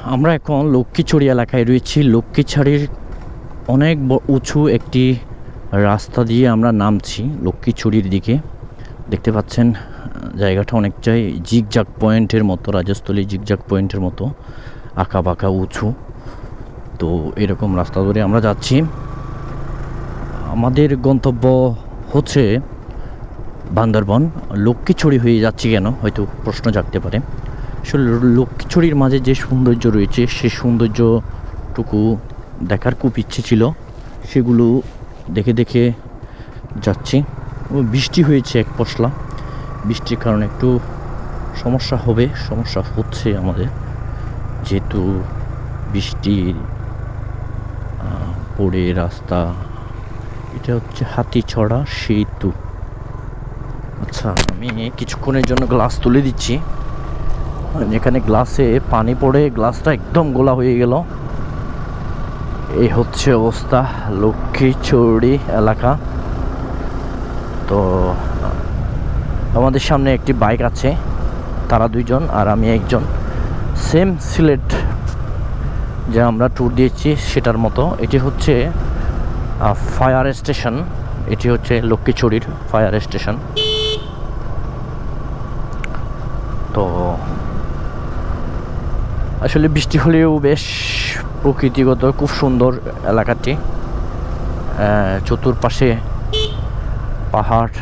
আমরা এখন লক্ষ্মীছড়ি এলাকায় রয়েছি। লক্ষ্মীছড়ির অনেক উঁচু একটি রাস্তা দিয়ে আমরা নামছি লক্ষ্মীছড়ির দিকে। দেখতে পাচ্ছেন জায়গাটা অনেকটাই জিগজাগ পয়েন্টের মতো, রাজস্থলী জিগজাগ পয়েন্টের মতো আঁকা বাঁকা উঁচু। তো এরকম রাস্তা ধরে আমরা যাচ্ছি। আমাদের গন্তব্য হচ্ছে বান্দরবন। লক্ষ্মীছড়ি হয়ে যাচ্ছি কেন হয়তো প্রশ্ন জাগতে পারে। আসলে লক্ষ্মীছড়ির মাঝে যে সৌন্দর্য রয়েছে সেই সৌন্দর্যটুকু দেখার খুব ইচ্ছে ছিল, সেগুলো দেখে দেখে যাচ্ছি। বৃষ্টি হয়েছে এক পশলা, বৃষ্টির কারণে একটু সমস্যা হচ্ছে আমাদের, যেহেতু বৃষ্টি পড়ে রাস্তা। এটা হচ্ছে হাতিছড়া সেতু। আচ্ছা, আমি কিছুক্ষণের জন্য গ্লাস তুলে দিচ্ছি। এখানে গ্লাসে পানি পড়ে গ্লাসটা একদম গোলা হয়ে গেল। এই হচ্ছে অবস্থা লক্ষ্মীছড়ি এলাকা। তো আমাদের সামনে একটি বাইক আছে, তারা দুইজন আর আমি একজন। সেম সিলেট যে আমরা ট্যুর দিয়েছি সেটার মতো। এটি হচ্ছে ফায়ার স্টেশন, এটি হচ্ছে লক্ষ্মীছড়ির ফায়ার স্টেশন। তো আসলে বৃষ্টি হলেও বেশ প্রকৃতিগত খুব সুন্দর এলাকাটি। চতুর্পাশে পাহাড়,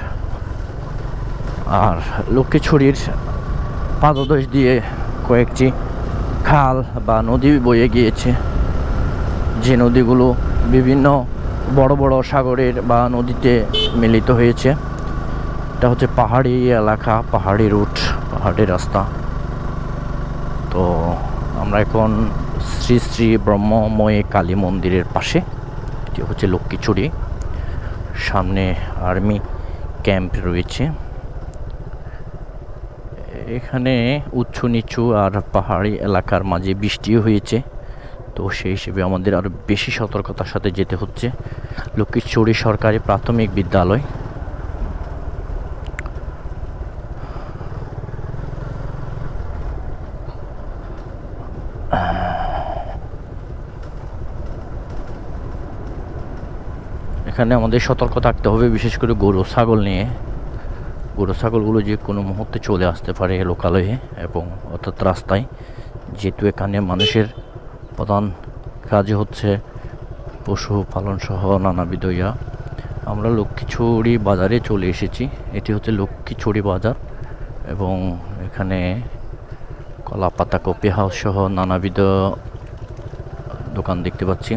আর লক্ষ্মীছড়ির পাদদেশ দিয়ে কয়েকটি খাল বা নদী বয়ে গিয়েছে, যে নদীগুলো বিভিন্ন বড় বড় সাগরের বা নদীতে মিলিত হয়েছে। এটা হচ্ছে পাহাড়ি এলাকা, পাহাড়ি রুট, পাহাড়ি রাস্তা। তো আমরা এখন শ্রী শ্রী ব্রহ্মময়ী কালী মন্দিরের পাশে। এটি হচ্ছে লক্ষ্মীছড়ি। সামনে আর্মি ক্যাম্প রয়েছে। এখানে উঁচু নিচু আর পাহাড়ি এলাকার মাঝে বৃষ্টিও হয়েছে, তো সেই হিসেবে আমাদের আরও বেশি সতর্কতার সাথে যেতে হচ্ছে। লক্ষ্মীছড়ি সরকারি প্রাথমিক বিদ্যালয়। এখানে আমাদের সতর্ক থাকতে হবে, বিশেষ করে গরু ছাগল নিয়ে। গরু ছাগলগুলো যে কোনো মুহূর্তে চলে আসতে পারে লোকালয়ে এবং অর্থাৎ রাস্তায়, যেহেতু এখানে মানুষের প্রধান কাজই হচ্ছে পশুপালন সহ নানাবিধ ইয়া। আমরা লক্ষ্মীছড়ি বাজারে চলে এসেছি। এটি হচ্ছে লক্ষ্মীছড়ি বাজার এবং এখানে কলা পাতা, কফি হাউস সহ নানাবিধ দোকান দেখতে পাচ্ছি।